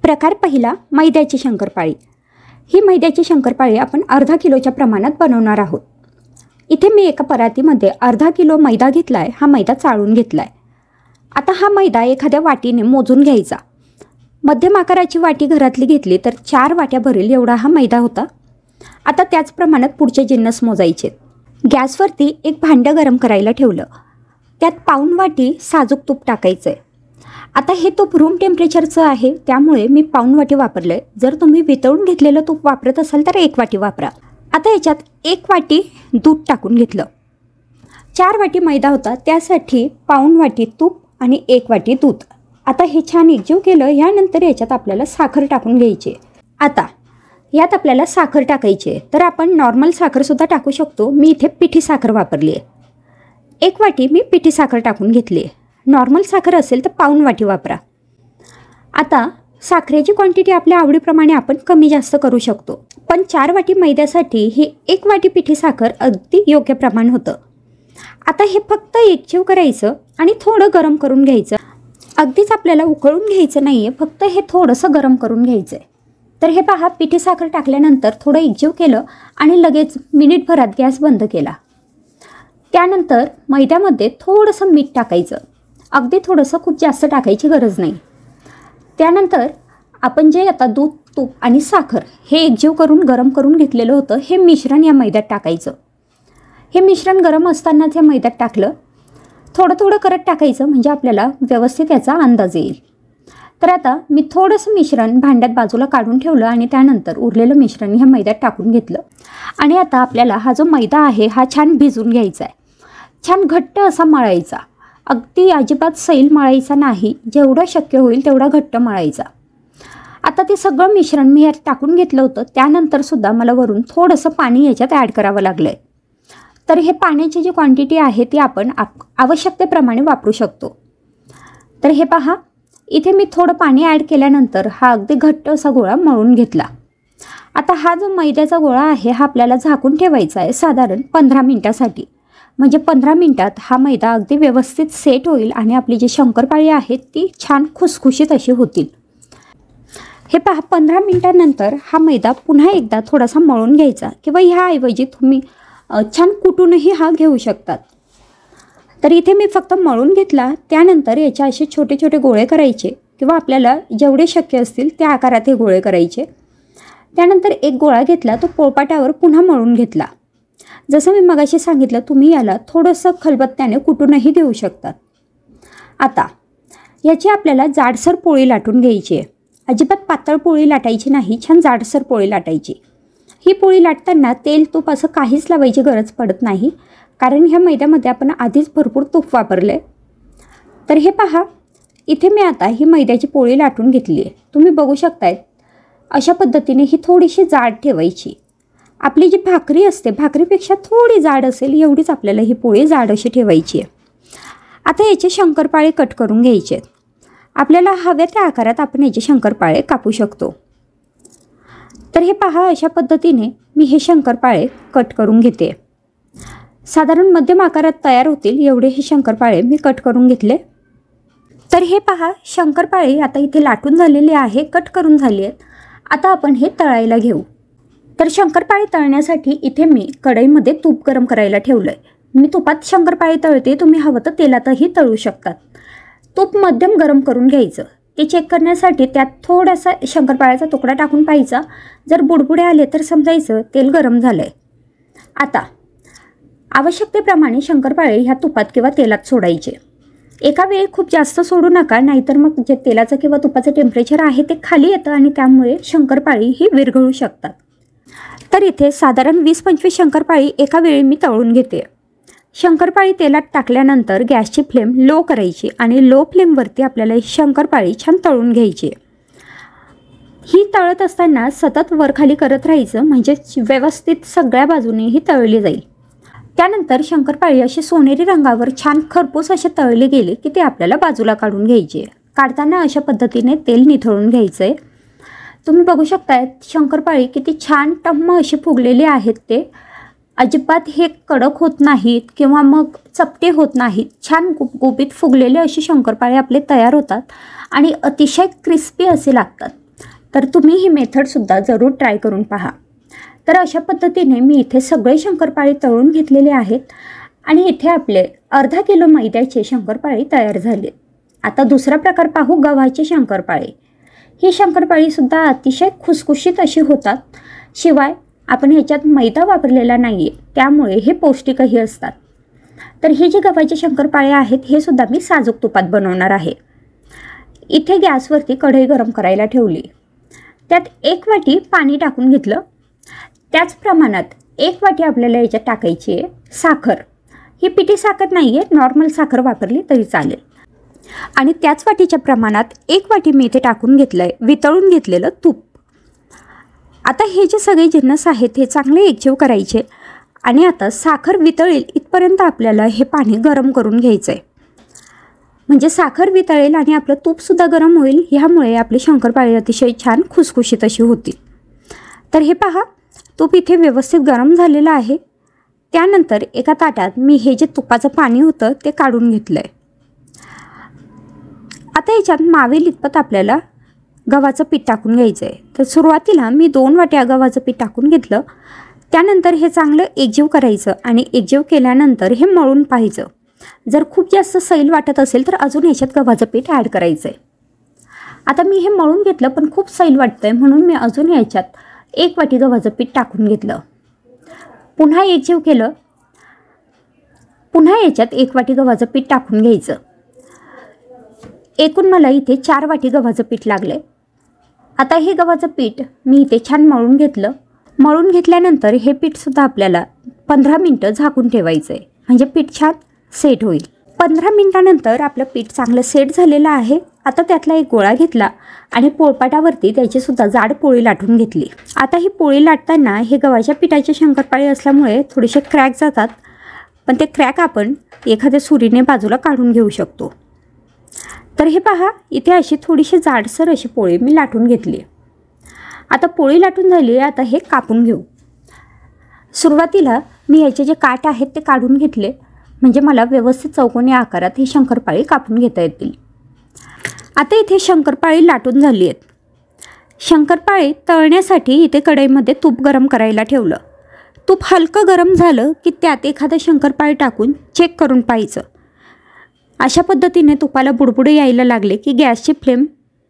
प्रकार पहिला, मैद्याची शंकरपाळी। ही मैद्याची शंकरपाळी आपण अर्धा किलोच्या प्रमाणात बनवणार आहोत। इथे मी एका परातीमध्ये अर्धा किलो मैदा घेतला आहे। हा मैदा चाळून घेतला आहे। आता हा मैदा एखाद्या वाटीने मोजून घ्यायचा। मध्यम आकाराची वाटी घरातली घेतली तर 4 वाट्या भरेल एवढा हा मैदा होता। आता त्याच प्रमाणात पुढचे जिन्नस मोजायचे। गॅसवरती एक भांडं गरम करायला ठेवलं। त्यात पाऊण वाटी साजूक तूप टाकायचं आहे। आता हे तूप रूम टेम्परेचरचं आहे, त्यामुळे मी पाऊण वाटी वापरलं आहे। जर तुम्ही वितळून घेतलेलं तूप वापरत असाल तर 1 वाटी वापरा। आता याच्यात 1 वाटी दूध टाकून घेतलं। 4 वाटी मैदा होता, त्यासाठी पाऊण वाटी तूप आणि 1 वाटी दूध। आता हे छान एकजीव केलं। यानंतर याच्यात आपल्याला साखर टाकून घ्यायची। आता यात आपल्याला साखर टाकायची आहे, तर आपण नॉर्मल साखरसुद्धा टाकू शकतो। मी इथे पिठी साखर वापरली आहे। 1 वाटी मी पिठी साखर टाकून घेतली आहे। नॉर्मल साखर असेल तर पाऊण वाटी वापरा। आता साखरेची क्वांटिटी आपल्या आवडीप्रमाणे आपण कमी जास्त करू शकतो, पण 4 वाटी मैद्यासाठी ही 1 वाटी पिठी साखर अगदी योग्य प्रमाण होतं। आता हे फक्त एकजीव करायचं आणि थोडं गरम करून घ्यायचं। अगदीच आपल्याला उकळून घ्यायचं नाही आहे, फक्त हे थोडंसं गरम करून घ्यायचं आहे। तर हे पहा, पिठी साखर टाकल्यानंतर थोडं एकजीव केलं आणि लगेच मिनिटभरात गॅस बंद केला। त्यानंतर मैद्यामध्ये थोडंसं मीठ टाकायचं। अगदी थोडंसं, खूप जास्त टाकायची गरज नाही। त्यानंतर आपण जे आता दूध, तूप आणि साखर हे एकजीव करून गरम करून घेतलेलं होतं, हे मिश्रण या मैद्यात टाकायचं। हे मिश्रण गरम असतानाच या मैद्यात टाकलं। थोडं थोडं करत टाकायचं, म्हणजे आपल्याला व्यवस्थित याचा अंदाज येईल। तर आता मी थोडंसं मिश्रण भांड्यात बाजूला काढून ठेवलं आणि त्यानंतर उरलेलं मिश्रण ह्या मैद्यात टाकून घेतलं। आणि आता आपल्याला हा जो मैदा आहे हा छान भिजून घ्यायचा आहे। छान घट्ट असा मळायचा। अगदी अजिबात सैल मळायचा नाही, जेवढं शक्य होईल तेवढा घट्ट मळायचा। आता ते सगळं मिश्रण मी यात टाकून घेतलं होतं। त्यानंतर सुद्धा मला वरून थोडंसं पाणी याच्यात ॲड करावं लागलं आहे। तर हे पाण्याची जी क्वांटिटी आहे ती आपण आवश्यकतेप्रमाणे वापरू शकतो। तर हे पहा, इथे मी थोडं पाणी ॲड केल्यानंतर हा अगदी घट्ट असा गोळा मळून घेतला। आता हा जो मैद्याचा गोळा आहे हा आपल्याला झाकून ठेवायचा आहे साधारण 15 मिनिटासाठी। म्हणजे 15 मिनिटात हा मैदा अगदी व्यवस्थित सेट होईल आणि आपली जी शंकरपाळी आहे ती छान खुसखुशीत अशी होतील। हे पहा, 15 मिनिटांनंतर हा मैदा पुन्हा एकदा थोडासा मळून घ्यायचा, किंवा ह्याऐवजी तुम्ही छान कुटूनही हा घेऊ शकतात। तर इथे मी फक्त मळून घेतला। त्यानंतर याचे असे छोटे छोटे गोळे करायचे, किंवा आपल्याला जेवढे शक्य असतील त्या आकारात हे गोळे करायचे। त्यानंतर एक गोळा घेतला, तो पोळपाटावर पुन्हा मळून घेतला। जसं मी मगाशी सांगितलं, तुम्ही याला थोडंसं खलबत्त्याने कुटूनही घेऊ शकतात। आता याची आपल्याला जाडसर पोळी लाटून घ्यायची आहे। अजिबात पातळ पोळी लाटायची नाही, छान जाडसर पोळी लाटायची। ही पोळी लाटताना तेल, तूप असं काहीच लावायची गरज पडत नाही, कारण ह्या मैद्यामध्ये आपण आधीच भरपूर तूप वापरले। तर हे पहा, इथे मी आता ही मैद्याची पोळी लाटून घेतली आहे। तुम्ही बघू शकताय, अशा पद्धतीने ही थोडीशी जाड ठेवायची। आपली जी भाकरी असते, भाकरीपेक्षा थोडी जाड असेल एवढीच आपल्याला ही पोळी जाड अशी ठेवायची आहे। आता याचे शंकरपाळे कट करून घ्यायचे आहेत। आपल्याला हव्या त्या आकारात आपण याचे शंकरपाळे कापू शकतो। तर हे पहा, अशा पद्धतीने मी हे शंकरपाळे कट करून घेते। साधारण मध्यम आकारात तयार होतील एवढे हे शंकरपाळे मी कट करून घेतले। तर हे पहा, शंकरपाळे आता इथे लाटून झालेले आहे, कट करून झाले आहेत। आता आपण हे तळायला घेऊ। तर शंकरपाळे तळण्यासाठी इथे मी कढईमध्ये तूप गरम करायला ठेवलं आहे। मी तुपात शंकरपाळे तळते, तुम्ही हवं तर तेलातही तळू शकतात। तूप मध्यम गरम करून घ्यायचं। ते चेक करण्यासाठी त्यात थोडासा शंकरपाळ्याचा तुकडा टाकून पाहायचा। जर बुडबुडे आले तर समजायचं तेल गरम झालं आहे। आता आवश्यकतेप्रमाणे शंकरपाळे ह्या तुपात किंवा तेलात सोडायचे। एका वेळी खूप जास्त सोडू नका, नाहीतर मग जे तेलाचं किंवा तुपाचं टेम्परेचर आहे ते खाली येतं आणि त्यामुळे शंकरपाळी ही विरघळू शकतात। तर इथे साधारण 20-25 शंकरपाळी एका वेळी मी तळून घेते। शंकरपाळी तेलात टाकल्यानंतर गॅसची फ्लेम लो करायची आणि लो फ्लेमवरती आपल्याला शंकरपाळी छान तळून घ्यायची। ही तळत असताना सतत वरखाली करत राहायचं, म्हणजे व्यवस्थित सगळ्या बाजूने ही तळली जाईल। त्यानंतर शंकरपाळी अशी सोनेरी रंगावर छान खरपूस असे तळले गेले की ते आपल्याला बाजूला काढून घ्यायचे। काढताना अशा पद्धतीने तेल निथळून घ्यायचं आहे। तुम्ही बघू शकताय शंकरपाळी किती छान टम्म अशी फुगलेली आहेत। ते अजिबात हे कडक होत नाहीत किंवा मग चपटे होत नाहीत। छान गुबगुबीत फुगलेले असे शंकरपाळे आपले तयार होतात आणि अतिशय क्रिस्पी असे लागतात। तर तुम्ही ही मेथडसुद्धा जरूर ट्राय करून पहा। तर अशा पद्धतीने मी इथे सगळे शंकरपाळे तळून घेतलेले आहेत आणि इथे आपले अर्धा किलो मैद्याचे शंकरपाळे तयार झाले। आता दुसरा प्रकार पाहू, गव्हाचे शंकरपाळे। ही शंकरपाळीसुद्धा अतिशय खुसखुशीत अशी होतात, शिवाय आपण ह्याच्यात मैदा वापरलेला नाही आहे, त्यामुळे हे पौष्टिकही असतात। तर हे जे गव्हाचे शंकरपाळे आहेत हे सुद्धा मी साजूक तुपात बनवणार आहे। इथे गॅसवरती कढई गरम करायला ठेवली, त्यात 1 वाटी पाणी टाकून घेतलं। त्याच प्रमाणात 1 वाटी आपल्याला याच्यात टाकायची आहे साखर। ही पिठी साखर नाही आहे, नॉर्मल साखर वापरली तरी चालेल। आणि त्याच वाटीच्या प्रमाणात 1 वाटी मी इथे टाकून घेतलं आहे वितळून घेतलेलं तूप। आता हे जे सगळे जिन्नस आहेत हे चांगले एकजीव करायचे आणि आता साखर वितळेल इथपर्यंत आपल्याला हे पाणी गरम करून घ्यायचं आहे। म्हणजे साखर वितळेल आणि आपलं तूपसुद्धा गरम होईल, ह्यामुळे आपले शंकरपाळे अतिशय छान खुसखुशीत अशी होतील। तर हे पहा, तूप इथे व्यवस्थित गरम झालेलं आहे। त्यानंतर एका ताटात मी हे जे तुपाचं पाणी होतं ते काढून घेतलं आहे। आता याच्यात मावेल इतपत आपल्याला गव्हाचं पीठ टाकून घ्यायचं आहे। तर सुरुवातीला मी 2 वाट्या गव्हाचं पीठ टाकून घेतलं। त्यानंतर हे चांगलं एकजीव करायचं आणि एकजीव केल्यानंतर हे मळून पाहायचं। जर खूप जास्त सैल वाटत असेल तर अजून याच्यात गव्हाचं पीठ ॲड करायचं आहे। आता मी हे मळून घेतलं, पण खूप सैल वाटतं आहे म्हणून मी अजून याच्यात 1 वाटी गव्हाचं पीठ टाकून घेतलं। पुन्हा एकजीव केलं, पुन्हा याच्यात 1 वाटी गव्हाचं पीठ टाकून घ्यायचं। एकूण मला इथे 4 वाटी गव्हाचं पीठ लागलं आहे। आता हे गव्हाचं पीठ मी इथे छान मळून घेतलं। मळून घेतल्यानंतर हे पीठसुद्धा आपल्याला 15 मिनटं झाकून ठेवायचं आहे, म्हणजे पीठ छान सेट होईल। 15 मिनटानंतर आपलं पीठ चांगलं सेट झालेलं आहे। आता त्यातला एक गोळा घेतला आणि पोळपाटावरती त्याचीसुद्धा जाड पोळी लाटून घेतली। आता ही पोळी लाटताना हे गव्हाच्या पिठाचे शंकरपाळे असल्यामुळे थोडेसे क्रॅक जातात, पण ते क्रॅक आपण एखाद्या सुरीने बाजूला काढून घेऊ शकतो। तर हे पहा, इथे अशी थोडीशी जाडसर अशी पोळी मी लाटून घेतली। आता पोळी लाटून झाली, आता हे कापून घेऊ। सुरुवातीला मी याचे जे काट आहेत ते काढून घेतले, म्हणजे मला व्यवस्थित चौकोनी आकारात ही शंकरपाळी कापून घेता येतील। आता इथे शंकरपाळी लाटून झाली आहेत। शंकरपाळी तळण्यासाठी इथे कढईमध्ये तूप गरम करायला ठेवलं। तूप हलकं गरम झालं की त्यात एखादं शंकरपाळी टाकून चेक करून पाहायचं। अशा पद्धतीने तुपाला बुडबुडे यायला लागले की गॅसची फ्लेम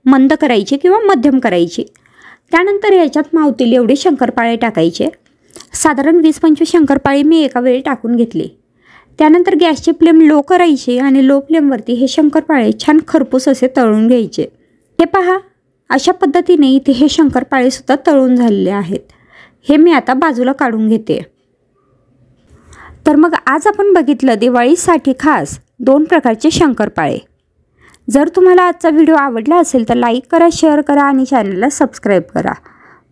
मंद करायची किंवा मध्यम करायची। त्यानंतर याच्यात मावतील एवढे शंकरपाळे टाकायचे। साधारण 20-25 शंकरपाळी मी एका वेळी टाकून घेतली। त्यानंतर गॅसची फ्लेम लो करायची आणि लो फ्लेमवरती हे शंकरपाळे छान खरपूस असे तळून घ्यायचे। हे पहा, अशा पद्धतीने इथे हे शंकरपाळेसुद्धा तळून झालेले आहेत। हे मी आता बाजूला काढून घेते। तर मग आज आपण बघितलं दिवाळीसाठी खास 2 प्रकारचे शंकरपाळे। जर तुम्हाला आजचा व्हिडिओ आवडला असेल तर लाईक करा, शेअर करा आणि चॅनलला सबस्क्राईब करा।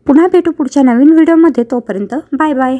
पुन्हा भेटू पुढच्या नवीन व्हिडिओमध्ये, तोपर्यंत बाय बाय।